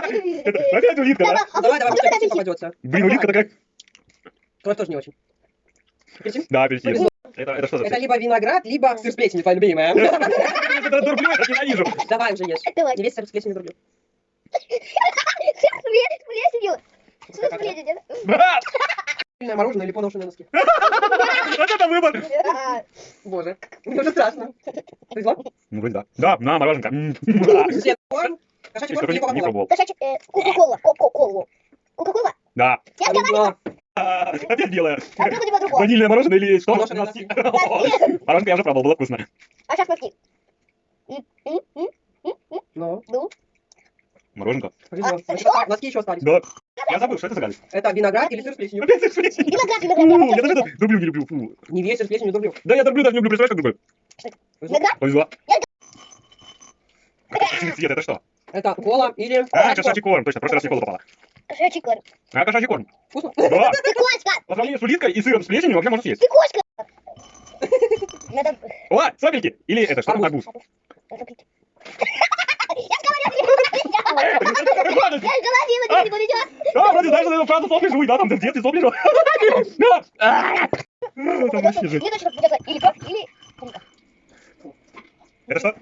Опять улитка, да? Давай, может, апельсин попадется. Блин, улитка такая. Кровь тоже не очень. Апельсин? Да, апельсин. Повезло. Это что за Это цвет? либо виноград, либо сыр с плесенью, твоя любимая. Это дурблю, я ненавижу. Давай уже ешь. Давай. Не весь сыр с плесенью дурблю. Плесенью. Что с плесенью? Сильное мороженое или поношенные носки. Вот это выбор. Боже, мне уже страшно. Повезло? Ну, вроде да. Да, на, мороженка. Свет, корм, кошачий корм или Не кока-кола? пробовал. Кошачий, Кока-кола. Кока-колу. Кока-кола? Да. Я говорю, Повезло. Опять белая. а что-нибудь другое. Ванильное мороженое или что? Поношенные Носки. носки. Мороженка я уже пробовал, было вкусно. А сейчас носки. Ну, Ну, Мороженка? повезло. Носки еще остались. Да. Я забыл, что это за гадость. Это виноград или сыр с плесенью? Опять сыр с плесенью. виноград. Я даже это дурблю не люблю. Фу. Не весь сыр с плесенью дурблю. Да, я дурблю даже не люблю. Представляешь, как дурблю? Виноград? Повезло. Красивый цвет, это что? Это кола или... А, кошачий корм. Точно, в прошлый раз не кола попала. Кошачий корм. А, кошачий корм. Вкусно? Да. Ты кошка. По сравнению с улиткой и сыром с плесенью вообще можно съесть. Ты кошка. Надо... О, сопельки. Или это что? Арбуз. Арбуз. Надо пить. Я же говорила, тебе не повезет. А, вроде знаешь, что правда сопли жуй, да, там в детстве сопли жуй. Там вообще жесть. Мне точно будет или кровь, или... Это что?